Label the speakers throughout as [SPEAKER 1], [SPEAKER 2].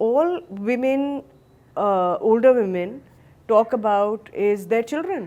[SPEAKER 1] all women, older women talk about is their children.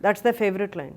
[SPEAKER 1] that's their favorite line.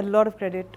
[SPEAKER 1] a lot of credit,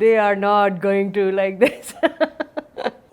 [SPEAKER 1] They are not going to like this.